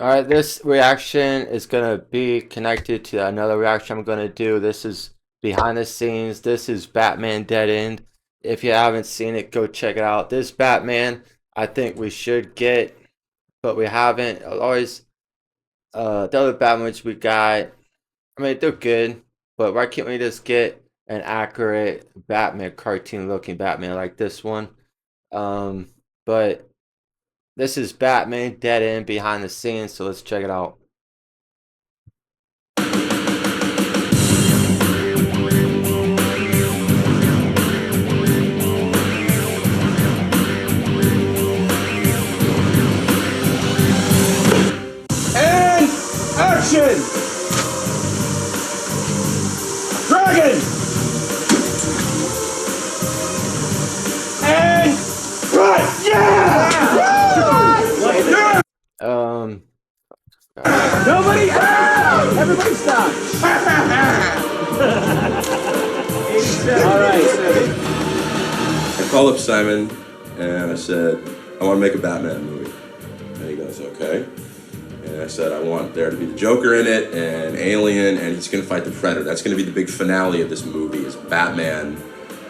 All right, this reaction is gonna be connected to another reaction I'm gonna do. This is behind the scenes. This is Batman Dead End. If you haven't seen it, go check it out. This Batman, I think we should get, but we haven't. Always, the other Batmans we got. I mean, they're good, but why can't we just get an accurate Batman, cartoon-looking Batman like this one? But this is Batman Dead End behind the scenes, so let's check it out. And action! Dragon! And cut! Yeah! Um, Nobody! Everybody stop! All right. I called up Simon and I said, I want to make a Batman movie. And he goes, okay. And I said, I want there to be the Joker in it and Alien, and he's going to fight the Predator. That's going to be the big finale of this movie, is Batman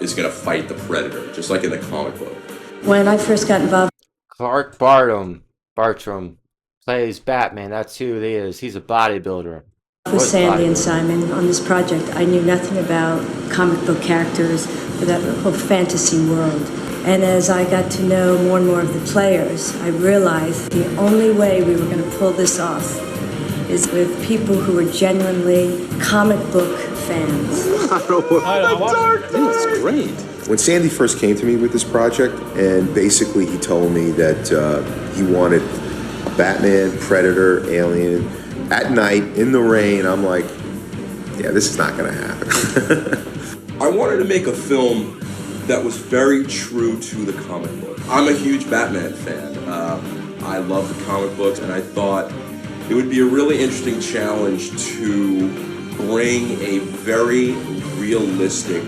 is going to fight the Predator, just like in the comic book. When I first got involved Clark Bartram plays Batman. That's who he is. He's a bodybuilder. with Sandy and Simon on this project, I knew nothing about comic book characters or that whole fantasy world. And as I got to know more and more of the players, I realized the only way we were going to pull this off is with people who were genuinely comic book fans. It's great. When Sandy first came to me with this project, and basically he told me that he wanted a Batman, Predator, Alien, at night, in the rain, I'm like, yeah, this is not gonna happen. I wanted to make a film that was very true to the comic book. I'm a huge Batman fan. I love the comic books, and I thought it would be a really interesting challenge to bring a very realistic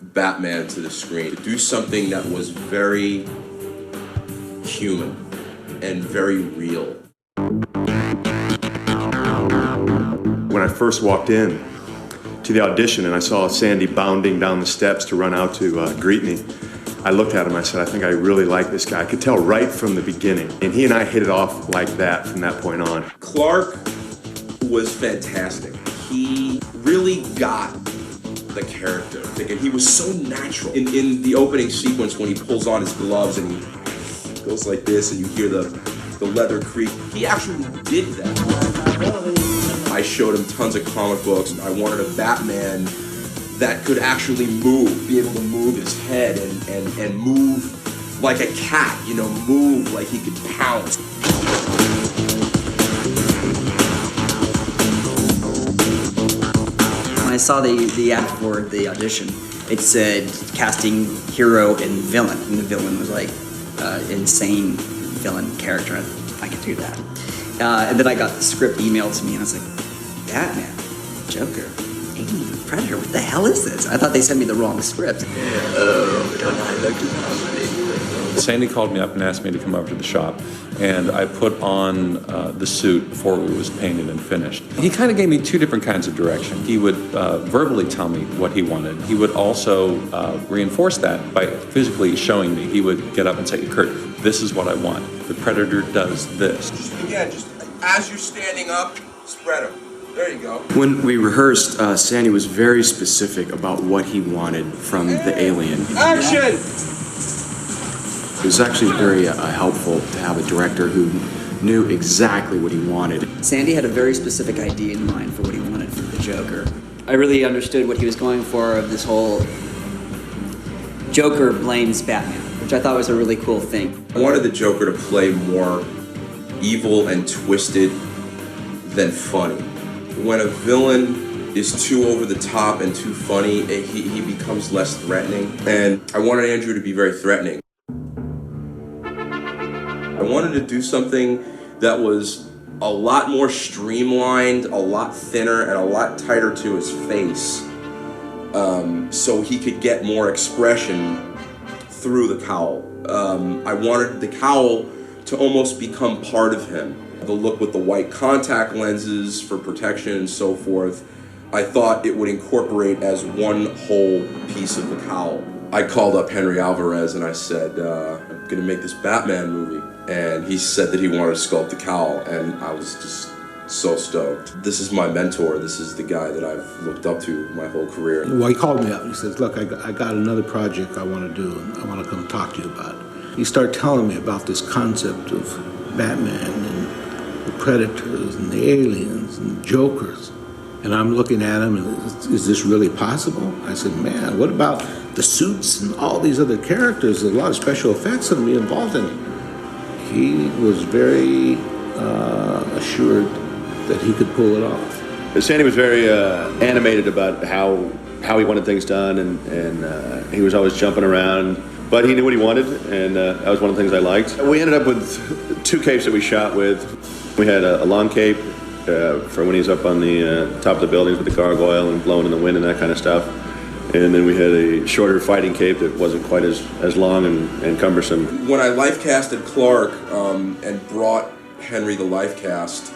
Batman to the screen, to do something that was very human and very real. When I first walked in to the audition and I saw Sandy bounding down the steps to run out to greet me, I looked at him and I said, I think I really like this guy. I could tell right from the beginning. And he and I hit it off like that from that point on. Clark was fantastic. He really got the character, and he was so natural. In the opening sequence when he pulls on his gloves and he goes like this and you hear the leather creak, he actually did that. I showed him tons of comic books. I wanted a Batman that could actually move, be able to move his head and move like a cat, you know, move like he could pounce. When I saw the ad for the audition, it said casting hero and villain, and the villain was like insane villain character. If I could do that. And then I got the script emailed to me, and I was like, Batman, Joker, Alien, Predator, what the hell is this? I thought they sent me the wrong script. Sandy called me up and asked me to come over to the shop, and I put on the suit before it was painted and finished. He kind of gave me two different kinds of direction. He would verbally tell me what he wanted. He would also reinforce that by physically showing me. He would get up and say, Kurt, this is what I want. The Predator does this. Again, just as you're standing up, spread them. There you go. When we rehearsed, Sandy was very specific about what he wanted from the alien. Action! It was actually very helpful to have a director who knew exactly what he wanted. Sandy had a very specific idea in mind for what he wanted for the Joker. I really understood what he was going for of this whole Joker blames Batman, which I thought was a really cool thing. I wanted the Joker to play more evil and twisted than funny. When a villain is too over the top and too funny, he becomes less threatening. And I wanted Andrew to be very threatening. I wanted to do something that was a lot more streamlined, a lot thinner, and a lot tighter to his face, so he could get more expression through the cowl. I wanted the cowl to almost become part of him. The look with the white contact lenses for protection and so forth, I thought it would incorporate as one whole piece of the cowl. I called up Henry Alvarez and I said, I'm gonna make this Batman movie. And he said that he wanted to sculpt the cowl, and I was just so stoked. This is my mentor. This is the guy that I've looked up to my whole career. Well, he called me up and he says, look, I got another project I want to do, and I want to come talk to you about it. He started telling me about this concept of Batman and the Predators and the aliens and the Jokers. And I'm looking at him and, is this really possible? I said, man, what about the suits and all these other characters? There's a lot of special effects that will be involved in it. He was very assured that he could pull it off. Sandy was very animated about how he wanted things done, and he was always jumping around. But he knew what he wanted, and that was one of the things I liked. We ended up with 2 capes that we shot with. We had a long cape for when he's up on the top of the buildings with the gargoyle and blowing in the wind and that kind of stuff. And then we had a shorter fighting cape that wasn't quite as long and cumbersome. When I life casted Clark and brought Henry the life cast,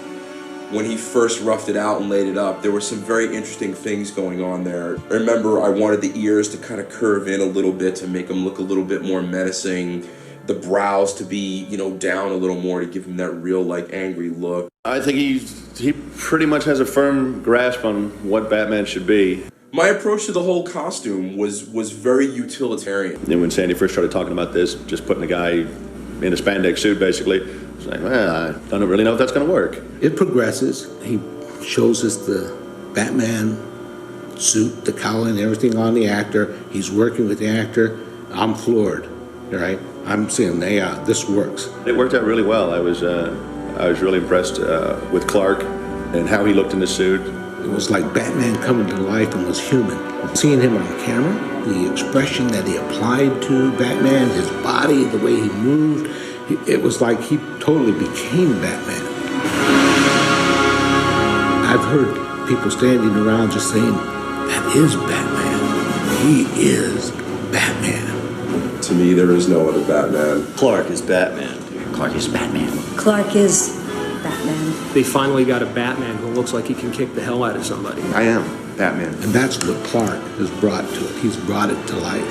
when he first roughed it out and laid it up, there were some very interesting things going on there. I remember I wanted the ears to kind of curve in a little bit to make him look a little bit more menacing, the brows to be, down a little more to give him that real, angry look. I think he pretty much has a firm grasp on what Batman should be. My approach to the whole costume was very utilitarian. And when Sandy first started talking about this, just putting a guy in a spandex suit, basically, I was like, well, I don't really know if that's going to work. It progresses. He shows us the Batman suit, the cowl and everything on the actor. He's working with the actor. I'm floored, right? I'm saying, yeah, this works. It worked out really well. I was really impressed with Clark and how he looked in the suit. It was like Batman coming to life and was human. Seeing him on camera, the expression that he applied to Batman, his body, the way he moved, it was like he totally became Batman. I've heard people standing around just saying, that is Batman. He is Batman. To me, there is no other Batman. Clark is Batman. Clark is Batman. Clark is Batman. They finally got a Batman who looks like he can kick the hell out of somebody. I am Batman. And that's what Clark has brought to it. He's brought it to life.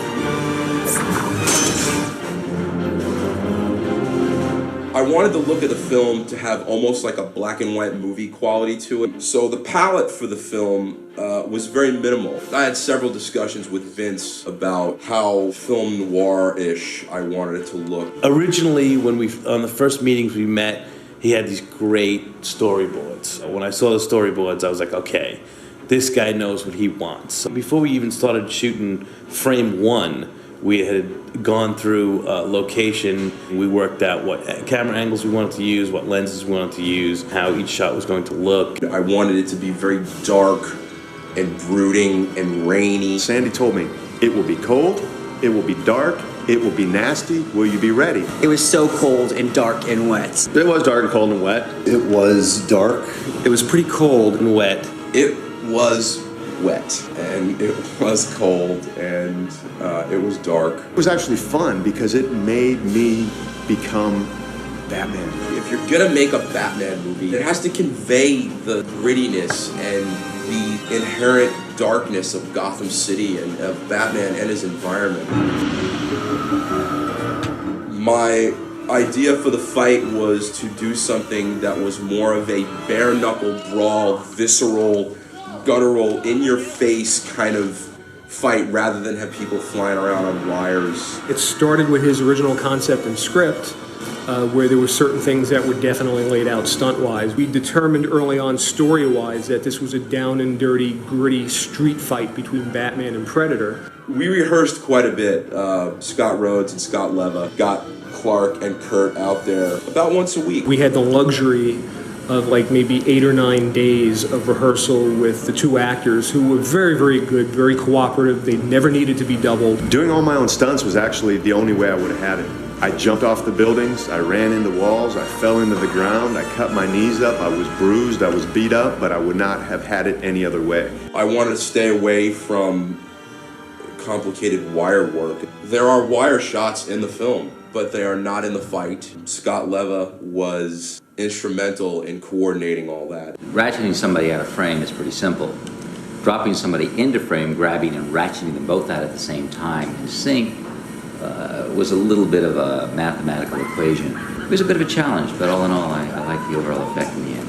I wanted the look of the film to have almost like a black and white movie quality to it. So the palette for the film was very minimal. I had several discussions with Vince about how film noir-ish I wanted it to look. Originally, on the first meetings we met, he had these great storyboards. When I saw the storyboards, I was like, okay, this guy knows what he wants. So before we even started shooting frame 1, we had gone through location. We worked out what camera angles we wanted to use, what lenses we wanted to use, how each shot was going to look. I wanted it to be very dark and brooding and rainy. Sandy told me, it will be cold, it will be dark, it will be nasty. Will you be ready? It was so cold and dark and wet. It was dark and cold and wet. It was dark. It was pretty cold and wet. It was wet and it was cold and it was dark. It was actually fun because it made me become Batman. If you're gonna make a Batman movie, it has to convey the grittiness and the inherent darkness of Gotham City and of Batman and his environment. My idea for the fight was to do something that was more of a bare-knuckle brawl, visceral, guttural, in-your-face kind of fight rather than have people flying around on wires. It started with his original concept and script, where there were certain things that were definitely laid out stunt-wise. We determined early on, story-wise, that this was a down-and-dirty, gritty street fight between Batman and Predator. We rehearsed quite a bit. Scott Rhodes and Scott Leva got Clark and Kurt out there about once a week. We had the luxury of maybe 8 or 9 days of rehearsal with the 2 actors who were very, very good, very cooperative. They never needed to be doubled. Doing all my own stunts was actually the only way I would have had it. I jumped off the buildings, I ran into walls, I fell into the ground, I cut my knees up, I was bruised, I was beat up, but I would not have had it any other way. I wanted to stay away from complicated wire work. There are wire shots in the film, but they are not in the fight. Scott Leva was instrumental in coordinating all that. Ratcheting somebody out of frame is pretty simple. Dropping somebody into frame, grabbing and ratcheting them both out at the same time in sync was a little bit of a mathematical equation. It was a bit of a challenge, but all in all, I like the overall effect in the end.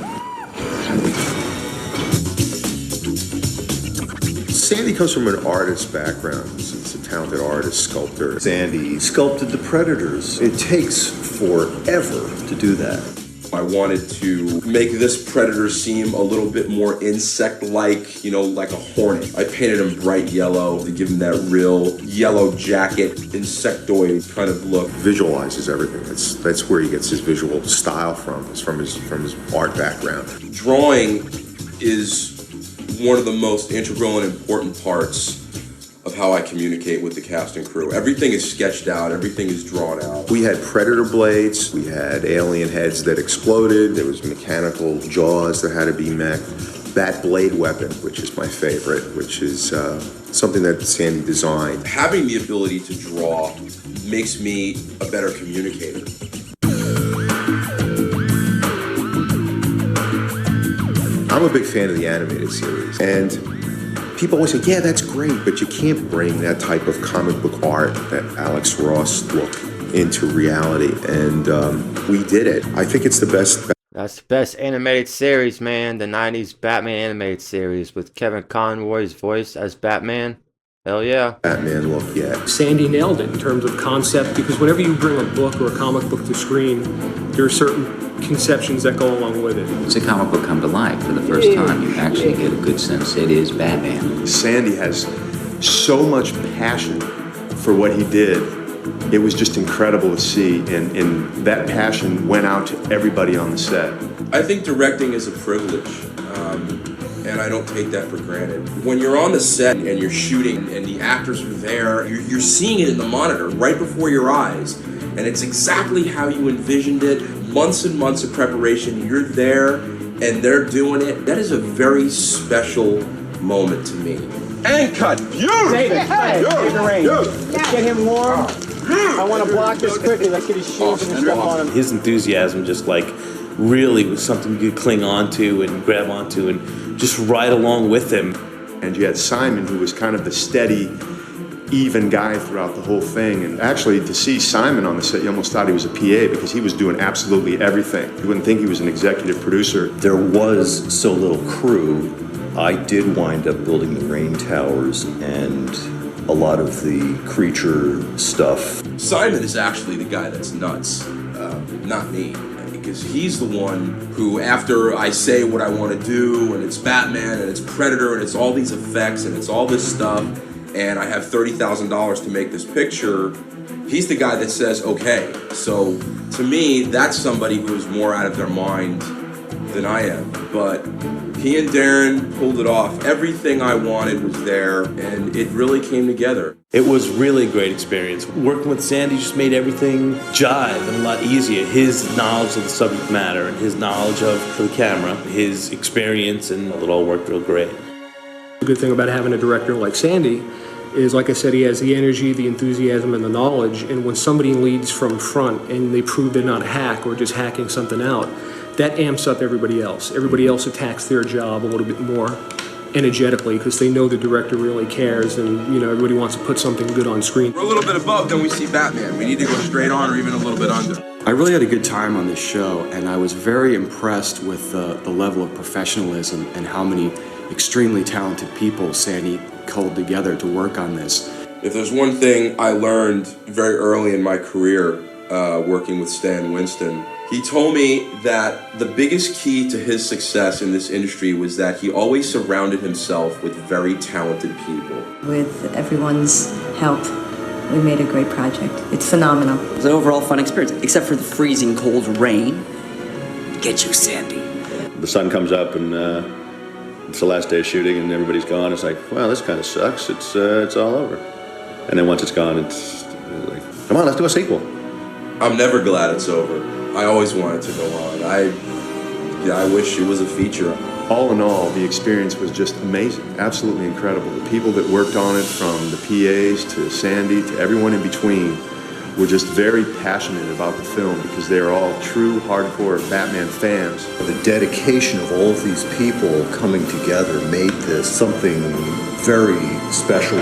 Sandy comes from an artist background. He's a talented artist, sculptor. Sandy sculpted the Predators. It takes forever to do that. I wanted to make this Predator seem a little bit more insect-like, you know, like a hornet. I painted him bright yellow to give him that real yellow jacket, insectoid kind of look. Visualizes everything. That's where he gets his visual style from. It's from his art background. Drawing is one of the most integral and important parts of how I communicate with the cast and crew. Everything is sketched out, everything is drawn out. We had predator blades, we had alien heads that exploded, there was mechanical jaws that had to be mech. That blade weapon, which is my favorite, which is something that Sandy designed. Having the ability to draw makes me a better communicator. I'm a big fan of the animated series, and people always say, yeah, that's great, but you can't bring that type of comic book art, that Alex Ross look, into reality, and we did it. I think it's the best. That's the best animated series, man. The 90s Batman animated series with Kevin Conroy's voice as Batman. Hell yeah. Batman look, yeah. Sandy nailed it in terms of concept, because whenever you bring a book or a comic book to screen, there are certain conceptions that go along with it. It's a comic book come to life for the first time. You actually get a good sense it is Batman. Sandy has so much passion for what he did. It was just incredible to see, and that passion went out to everybody on the set. I think directing is a privilege, and I don't take that for granted. When you're on the set and you're shooting and the actors are there, you're seeing it in the monitor right before your eyes, and it's exactly how you envisioned it. Months and months of preparation, you're there and they're doing it. That is a very special moment to me. And cut. Beautiful. David, hey, in the rain. Let's get him warm. I want to block this quickly. Let's get his shoes and stuff on him. His enthusiasm just really was something you could cling onto and grab onto and just ride along with him. And you had Simon, who was kind of the steady, even guy throughout the whole thing. And actually, to see Simon on the set, you almost thought he was a PA because he was doing absolutely everything. You wouldn't think he was an executive producer. There was so little crew. I did wind up building the rain towers and a lot of the creature stuff. Simon is actually the guy that's nuts, not me. Because he's the one who, after I say what I want to do, and it's Batman, and it's Predator, and it's all these effects, and it's all this stuff, and I have $30,000 to make this picture, he's the guy that says, okay. So to me, that's somebody who's more out of their mind than I am. But he and Darren pulled it off. Everything I wanted was there, and it really came together. It was really a great experience. Working with Sandy just made everything jive and a lot easier. His knowledge of the subject matter and his knowledge of the camera, his experience, and it all worked real great. The good thing about having a director like Sandy is, like I said, he has the energy, the enthusiasm, and the knowledge, and when somebody leads from front and they prove they're not a hack or just hacking something out, that amps up everybody else. Everybody else attacks their job a little bit more energetically because they know the director really cares, and everybody wants to put something good on screen. We're a little bit above, then we see Batman. We need to go straight on or even a little bit under. I really had a good time on this show, and I was very impressed with the level of professionalism and how many extremely talented people Sandy culled together to work on this. If there's one thing I learned very early in my career working with Stan Winston, he told me that the biggest key to his success in this industry was that he always surrounded himself with very talented people. With everyone's help, we made a great project. It's phenomenal. It was an overall fun experience, except for the freezing cold rain. Get you, Sandy. The sun comes up and it's the last day of shooting and everybody's gone. It's like, well, this kind of sucks. It's all over. And then once it's gone, it's like, come on, let's do a sequel. I'm never glad it's over. I always wanted to go on. I wish it was a feature. All in all, the experience was just amazing, absolutely incredible. The people that worked on it, from the PAs to Sandy to everyone in between, were just very passionate about the film because they are all true hardcore Batman fans. The dedication of all of these people coming together made this something very special.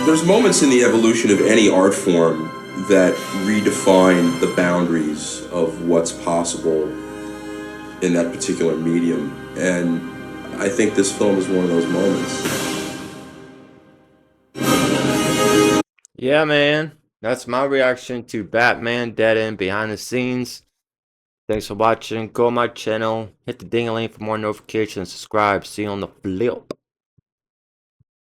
There's moments in the evolution of any art form that redefine the boundaries of what's possible in that particular medium. And I think this film is one of those moments. Yeah, man. That's my reaction to Batman Dead End behind the scenes. Thanks for watching. Go on my channel. Hit the ding-a-ling for more notifications. Subscribe. See you on the flip.